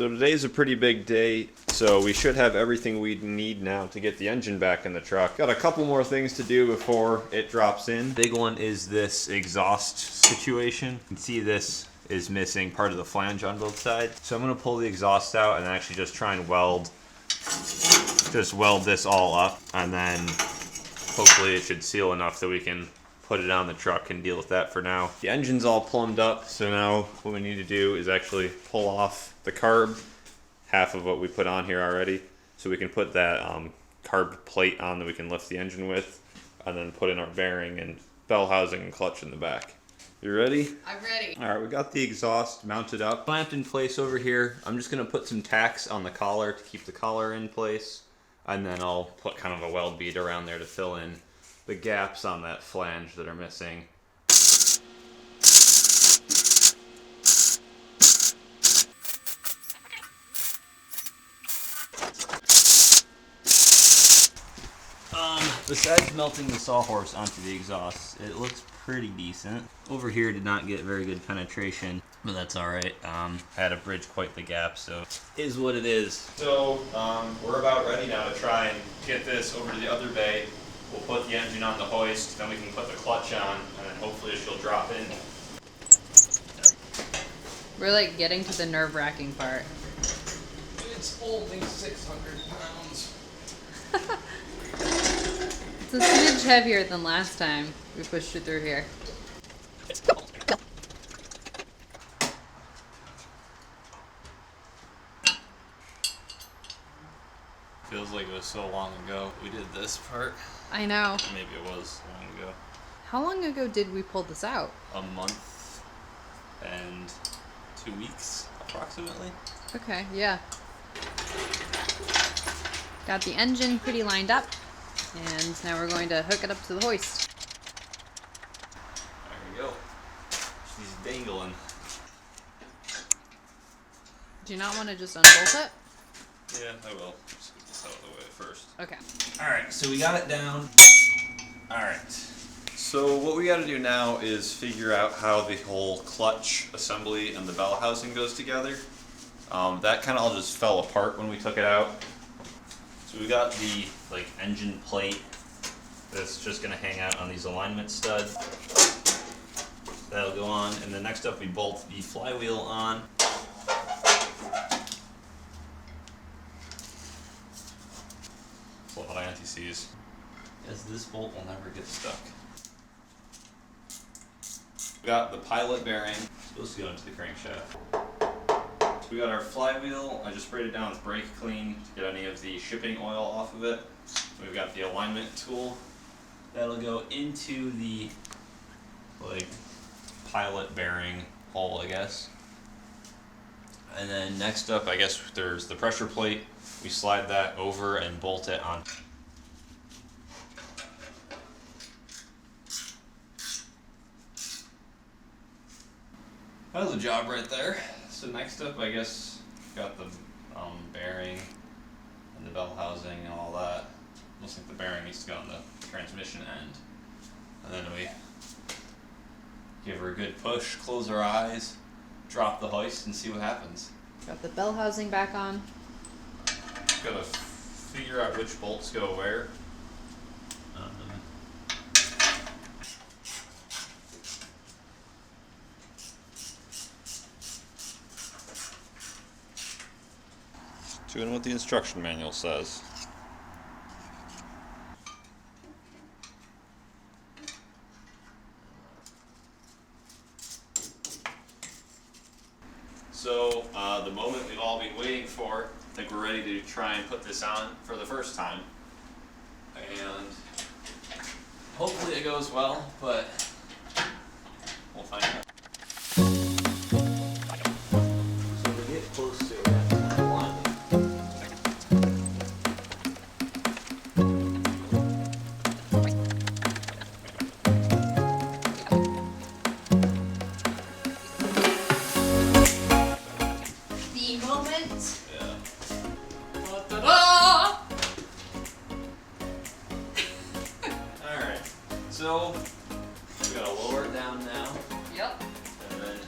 So today's a pretty big day, so we should have everything we need now to get the engine back in the truck. Got a couple more things to do before it drops in. Big one is this exhaust situation. You can see this is missing part of the flange on both sides. So I'm gonna pull the exhaust out and actually just try and weld this all up, and then hopefully it should seal enough that we can put it on the truck and deal with that for now. The engine's all plumbed up, so now what we need to do is actually pull off the carb, half of what we put on here already, so we can put that carb plate on that we can lift the engine with, and then put in our bearing and bell housing and clutch in the back. You ready? I'm ready. All right, we got the exhaust mounted up, clamped in place over here. I'm just gonna put some tacks on the collar to keep the collar in place, and then I'll put kind of a weld bead around there to fill in the gaps on that flange that are missing. Besides melting the sawhorse onto the exhaust, it looks pretty decent. Over here did not get very good penetration, but that's alright. I had to bridge quite the gap, so it is what it is. So we're about ready now to try and get this over to the other bay. We'll put the engine on the hoist, then we can put the clutch on, and then hopefully she'll drop in. We're like getting to the nerve-wracking part. It's only 600 pounds. It's a smidge heavier than last time we pushed it through here. Feels like it was so long ago we did this part. I know. Maybe it was long ago. How long ago did we pull this out? A month and 2 weeks, approximately. Okay, yeah. Got the engine pretty lined up, and now we're going to hook it up to the hoist. There we go. She's dangling. Do you not want to just unbolt it? Yeah, I will. Just get this out of the way first. Okay. Alright, so we got it down. Alright. So what we gotta do now is figure out how the whole clutch assembly and the bell housing goes together. That kind of all just fell apart when we took it out. So we got the engine plate that's just gonna hang out on these alignment studs. That'll go on, and then next up we bolt the flywheel on. A lot of anti-seize, as this bolt will never get stuck. We got the pilot bearing, supposed to go into the crankshaft. So we got our flywheel. I just sprayed it down with brake clean to get any of the shipping oil off of it. We've got the alignment tool. That'll go into the pilot bearing hole, I guess. And then next up, I guess there's the pressure plate. We slide that over and bolt it on. That was a job right there. So next up, I guess, got the bearing and the bell housing and all that. Looks like the bearing needs to go on the transmission end. And then we give her a good push, close our eyes, drop the hoist, and see what happens. Got the bell housing back on. Gotta figure out which bolts go where. Doing what the instruction manual says. So the moment we've all been waiting for, I think we're ready to try and put this on for the first time. And hopefully it goes well, but we'll find out. So to get close to it, so we gotta lower it down now. Yep. And then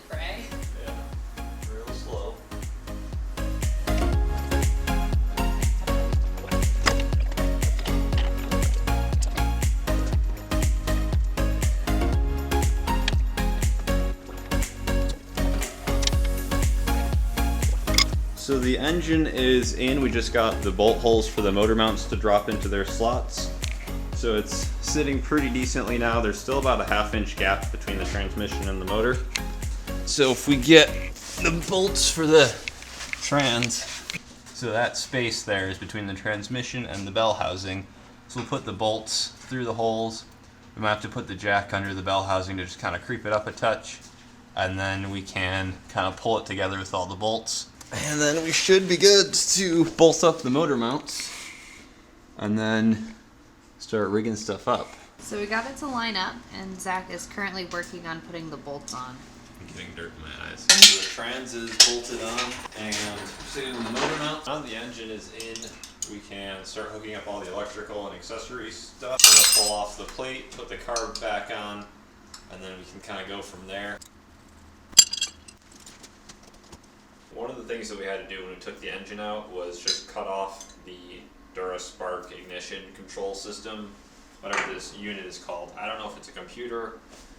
pray. yeah, drill the engine is in. We just got the bolt holes for the motor mounts to drop into their slots. So it's sitting pretty decently now. There's still about a 1/2 inch gap between the transmission and the motor. So if we get the bolts for the trans, so that space there is between the transmission and the bell housing. So we'll put the bolts through the holes. We might have to put the jack under the bell housing to just kind of creep it up a touch. And then we can kind of pull it together with all the bolts. And then we should be good to bolt up the motor mounts. And then start rigging stuff up. So we got it to line up, and Zach is currently working on putting the bolts on. I'm getting dirt in my eyes. So the trans is bolted on, and sitting the motor mount. Now the engine is in, we can start hooking up all the electrical and accessory stuff. We're gonna pull off the plate, put the carb back on, and then we can kind of go from there. One of the things that we had to do when we took the engine out was just cut off the DuraSpark ignition control system, whatever this unit is called. I don't know if it's a computer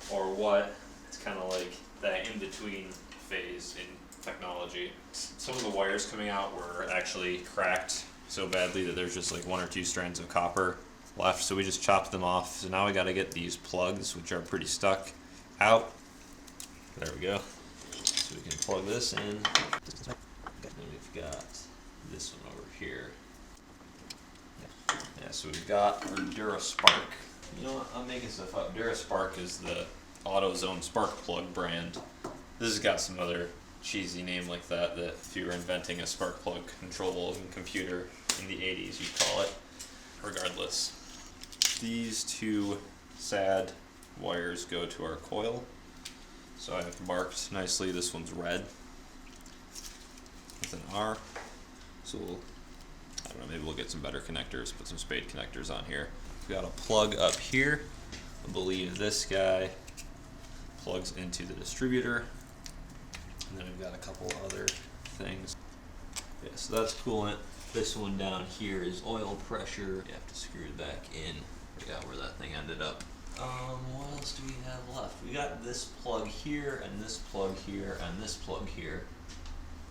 or what. It's kind of like that in-between phase in technology. Some of the wires coming out were actually cracked so badly that there's just like 1 or 2 strands of copper left, so we just chopped them off. So now we got to get these plugs, which are pretty stuck, out. There we go. So we can plug this in. And we've got this one over here. Yeah, so we've got our DuraSpark. You know what? I'm making stuff up. DuraSpark is the AutoZone spark plug brand. This has got some other cheesy name like that if you were inventing a spark plug controllable computer in the 80s, you'd call it. Regardless, these 2 sad wires go to our coil. So I've marked nicely. This one's red with an R. So I don't know, maybe we'll get some better connectors, put some spade connectors on here. We've got a plug up here. I believe this guy plugs into the distributor. And then we've got a couple other things. Yeah, so that's coolant. This one down here is oil pressure. You have to screw it back in. Forgot where that thing ended up. What else do we have left? We got this plug here, and this plug here, and this plug here.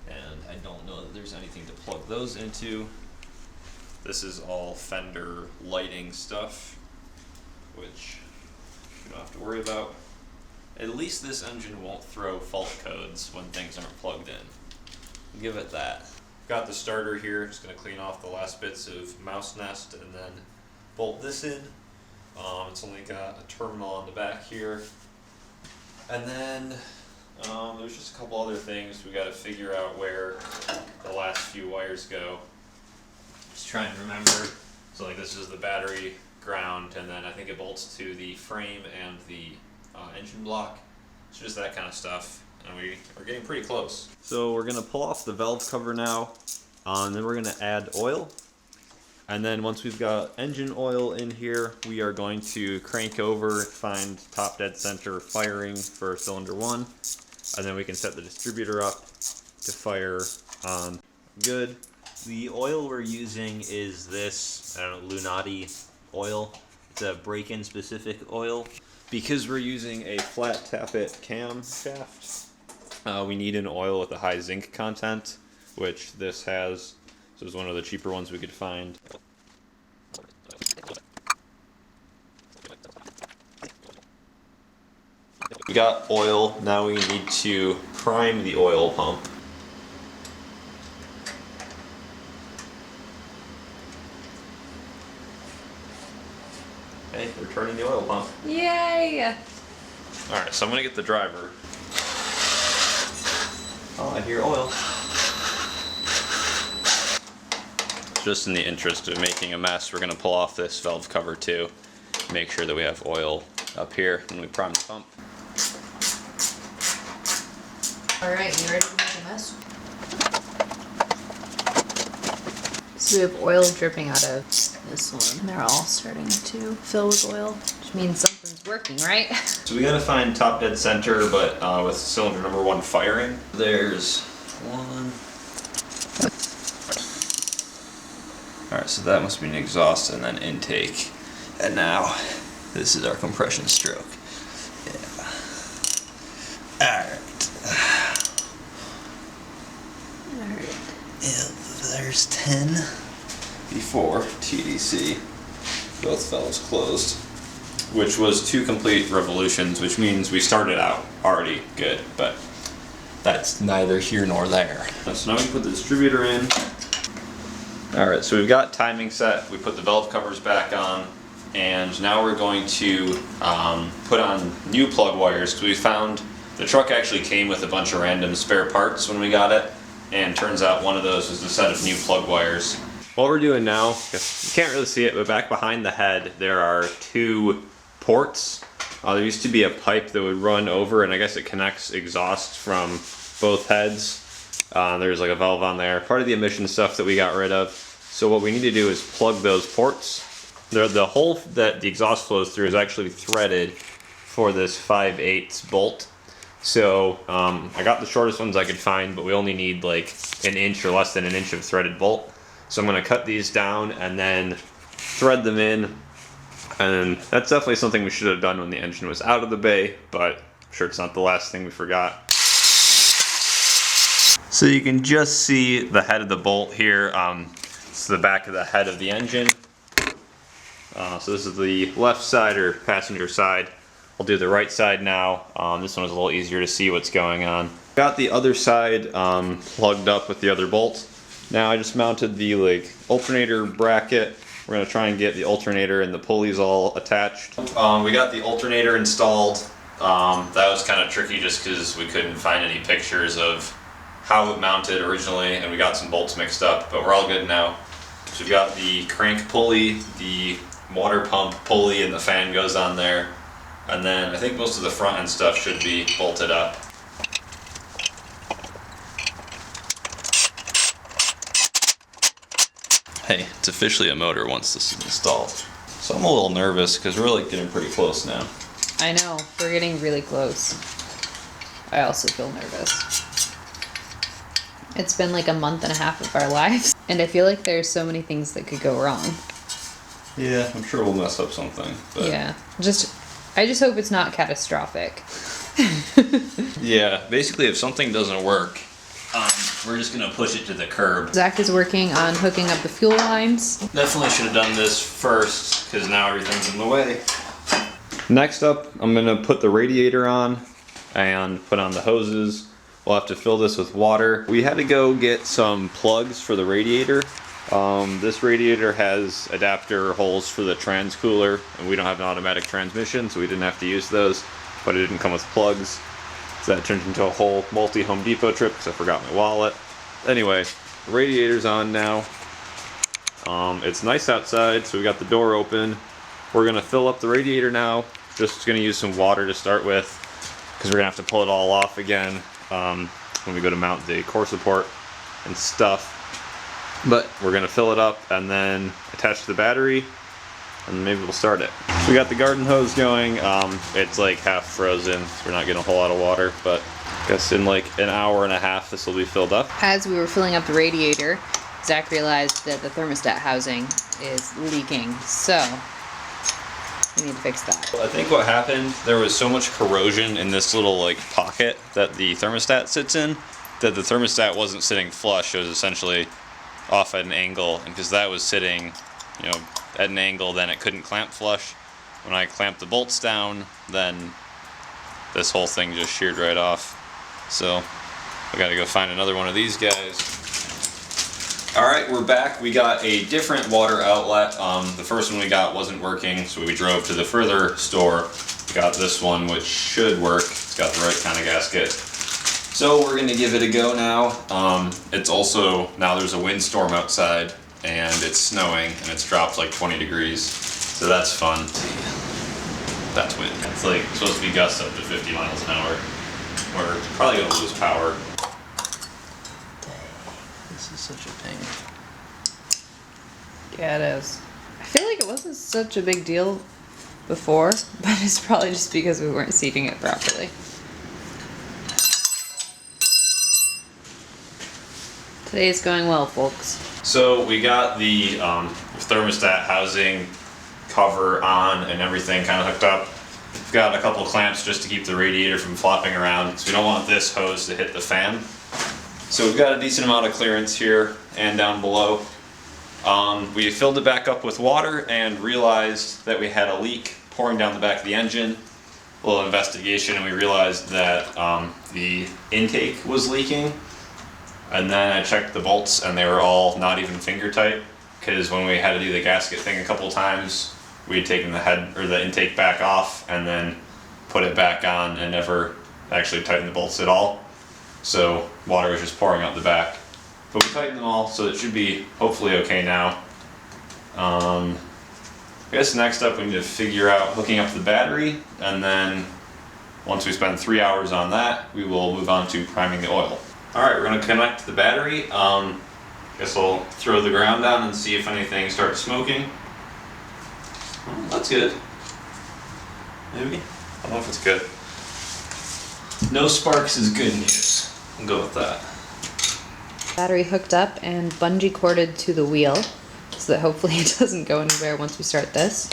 And I don't know that there's anything to plug those into. This is all fender lighting stuff, which you don't have to worry about. At least this engine won't throw fault codes when things aren't plugged in. Give it that. Got the starter here, just going to clean off the last bits of mouse nest and then bolt this in. It's only got a terminal on the back here. And then there's just a couple other things. We got to figure out where the last few wires go. Just trying to remember. So like this is the battery ground, and then I think it bolts to the frame and the engine block. It's just that kind of stuff, and we're getting pretty close. So we're gonna pull off the valve cover now, and then we're gonna add oil. And then once we've got engine oil in here, we are going to crank over, find top dead center firing for cylinder 1, and then we can set the distributor up to fire on good. The oil we're using is this, I don't know, Lunati oil. It's a break-in specific oil. Because we're using a flat tappet cam shaft, we need an oil with a high zinc content, which this has. So it's one of the cheaper ones we could find. We got oil, now we need to prime the oil pump. Okay, we're turning the oil pump. Yay! Alright, so I'm gonna get the driver. Oh, I hear oil. Just in the interest of making a mess, we're gonna pull off this valve cover too. Make sure that we have oil up here when we prime the pump. Alright, you ready to make a mess? So we have oil dripping out of this one. And they're all starting to fill with oil, which means something's working, right? So we gotta find top dead center, but with cylinder number 1 firing. There's one. Alright, so that must be an exhaust and then intake. And now, this is our compression stroke. Yeah. Alright. Alright. Yeah. There's 10 before TDC. Both valves closed, which was 2 complete revolutions, which means we started out already good, but that's neither here nor there. So now we put the distributor in. Alright, so we've got timing set, we put the valve covers back on, and now we're going to put on new plug wires, because we found the truck actually came with a bunch of random spare parts when we got it, and turns out one of those was a set of new plug wires. What we're doing now, you can't really see it, but back behind the head there are 2 ports. There used to be a pipe that would run over, and I guess it connects exhaust from both heads. There's like a valve on there, part of the emission stuff that we got rid of. So what we need to do is plug those ports. The hole that the exhaust flows through is actually threaded for this 5/8 bolt. So I got the shortest ones I could find, but we only need like an inch or less than an inch of threaded bolt. So I'm going to cut these down and then thread them in. And that's definitely something we should have done when the engine was out of the bay, but I'm sure it's not the last thing we forgot. So you can just see the head of the bolt here. It's the back of the head of the engine. So this is the left side or passenger side. I'll do the right side now. This one is a little easier to see what's going on. Got the other side plugged up with the other bolt. Now I just mounted the alternator bracket. We're gonna try and get the alternator and the pulleys all attached. We got the alternator installed. That was kind of tricky just because we couldn't find any pictures of how it mounted originally, and we got some bolts mixed up, but we're all good now. So we've got the crank pulley, the water pump pulley, and the fan goes on there. And then I think most of the front end stuff should be bolted up. Hey, it's officially a motor once this is installed. So I'm a little nervous because we're like getting pretty close now. I know, we're getting really close. I also feel nervous. It's been like a month and a half of our lives, and I feel like there's so many things that could go wrong. Yeah, I'm sure we'll mess up something. But Yeah, I just hope it's not catastrophic. yeah, basically if something doesn't work, we're just gonna push it to the curb. Zach is working on hooking up the fuel lines. Definitely should have done this first, because now everything's in the way. Next up, I'm gonna put the radiator on and put on the hoses. We'll have to fill this with water. We had to go get some plugs for the radiator. This radiator has adapter holes for the trans cooler, and we don't have an automatic transmission, so we didn't have to use those, but it didn't come with plugs. So that turned into a whole multi-Home Depot trip because I forgot my wallet. Anyway, the radiator's on now. It's nice outside, so we got the door open. We're gonna fill up the radiator now. Just gonna use some water to start with, because we're gonna have to pull it all off again when we go to mount the core support and stuff. But we're gonna fill it up and then attach the battery, and maybe we'll start it. We got the garden hose going. It's like half frozen, so we're not getting a whole lot of water, but I guess in like an hour and a half this will be filled up. As we were filling up the radiator, Zach realized that the thermostat housing is leaking, so we need to fix that. I think what happened, there was so much corrosion in this little like pocket that the thermostat sits in, that the thermostat wasn't sitting flush. It was essentially off at an angle, and because that was sitting, at an angle, then it couldn't clamp flush. When I clamped the bolts down, then this whole thing just sheared right off. So I gotta go find another one of these guys. Alright, we're back. We got a different water outlet. The first one we got wasn't working, so we drove to the further store. We got this one, which should work. It's got the right kind of gasket. So we're gonna give it a go now. It's also, now there's a windstorm outside, and it's snowing, and it's dropped like 20 degrees. So that's fun. That's wind. It's like supposed to be gusts up to 50 miles an hour. We're probably gonna lose power. This is such a pain. Yeah, it is. I feel like it wasn't such a big deal before, but it's probably just because we weren't seating it properly. Today's going well, folks. So we got the thermostat housing cover on and everything kind of hooked up. We've got a couple clamps just to keep the radiator from flopping around, because we don't want this hose to hit the fan. So we've got a decent amount of clearance here and down below. We filled it back up with water and realized that we had a leak pouring down the back of the engine. A little investigation, and we realized that the intake was leaking. And then I checked the bolts and they were all not even finger tight, because when we had to do the gasket thing a couple times, we had taken the head or the intake back off and then put it back on and never actually tightened the bolts at all. So water was just pouring out the back. But we tightened them all, so it should be hopefully okay now. I guess next up we need to figure out hooking up the battery, and then once we spend 3 hours on that, we will move on to priming the oil. Alright, we're going to connect the battery. Guess I'll throw the ground down and see if anything starts smoking. Oh, that's good. Maybe? I don't know if it's good. No sparks is good news. We'll go with that. Battery hooked up and bungee corded to the wheel so that hopefully it doesn't go anywhere once we start this.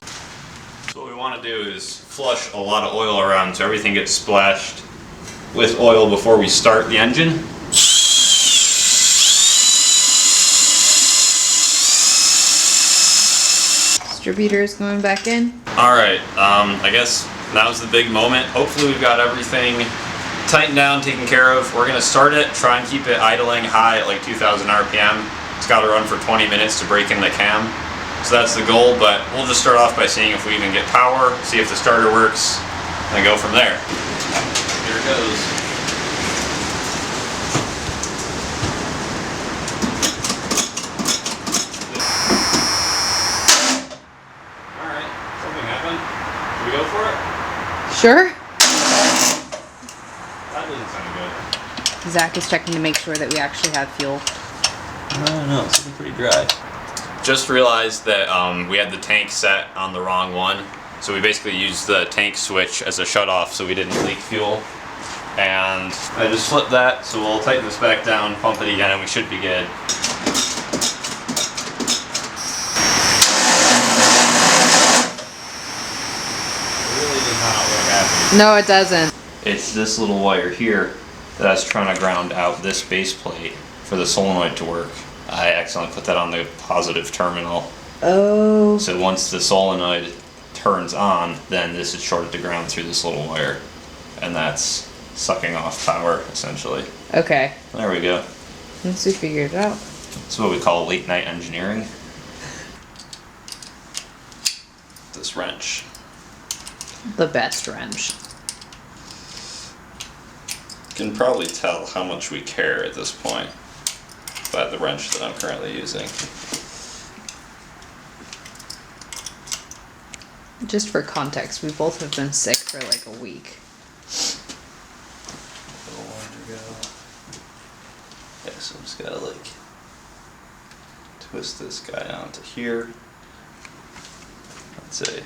So what we want to do is flush a lot of oil around so everything gets splashed with oil before we start the engine. Distributor is going back in. Alright, I guess now's the big moment. Hopefully we've got everything tightened down, taken care of. We're going to start it, try and keep it idling high at like 2,000 RPM. It's got to run for 20 minutes to break in the cam. So that's the goal, but we'll just start off by seeing if we even get power, see if the starter works, and go from there. Here it goes. Alright, something happened. Should we go for it? Sure. That doesn't sound good. Zach is checking to make sure that we actually have fuel. I don't know, it's looking pretty dry. Just realized that we had the tank set on the wrong one. So we basically used the tank switch as a shutoff so we didn't leak fuel. And I just flipped that, so we'll tighten this back down, pump it again, and we should be good. Really does not look happy. No, it doesn't. It's this little wire here that I was trying to ground out this base plate for the solenoid to work. I accidentally put that on the positive terminal. Oh. So once the solenoid turns on, then this is shorted to ground through this little wire. And that's sucking off power, essentially. Okay. There we go. Once we figure it out. That's what we call late night engineering. This wrench. The best wrench. You can probably tell how much we care at this point by the wrench that I'm currently using. Just for context, we both have been sick for like a week. Yeah, so I'm just gotta like twist this guy onto here. That's a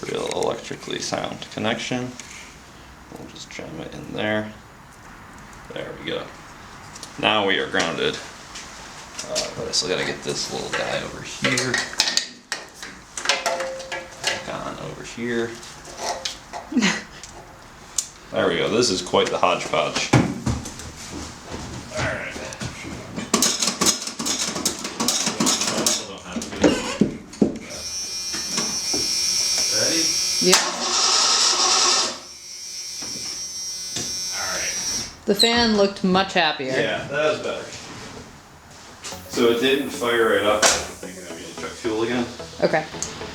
real electrically sound connection. We'll just jam it in there. There we go. Now we are grounded. But I still gotta get this little guy over here. Back on over here. There we go. This is quite the hodgepodge. Alright. Ready? Yeah. Alright. The fan looked much happier. Yeah, that was better. So it didn't fire right up. I'm thinking that we need to check fuel again. Okay.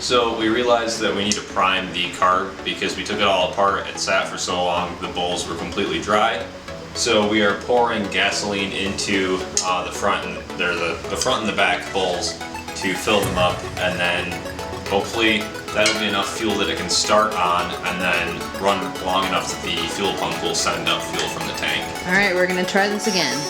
So we realized that we need to prime the carb because we took it all apart. It sat for so long, the bowls were completely dry. So we are pouring gasoline into the front and the front and the back bowls to fill them up, and then hopefully that'll be enough fuel that it can start on and then run long enough that the fuel pump will send up fuel from the tank. All right, we're gonna try this again.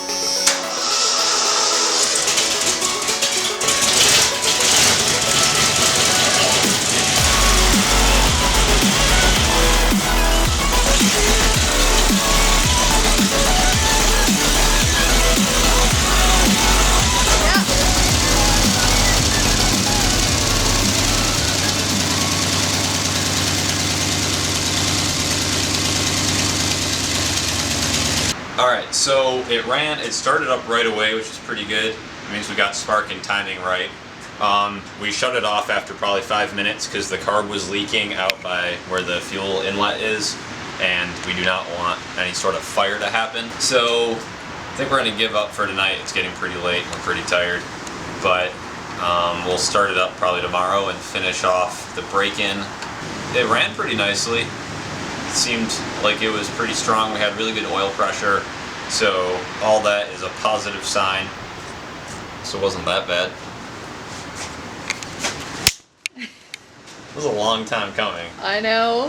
So it started up right away, which is pretty good. It means we got spark and timing right. We shut it off after probably 5 minutes because the carb was leaking out by where the fuel inlet is, and we do not want any sort of fire to happen. So I think we're gonna give up for tonight. It's getting pretty late, we're pretty tired, but we'll start it up probably tomorrow and finish off the break-in. It ran pretty nicely. It seemed like it was pretty strong. We had really good oil pressure, so all that is a positive sign. So it wasn't that bad. It was a long time coming. I know.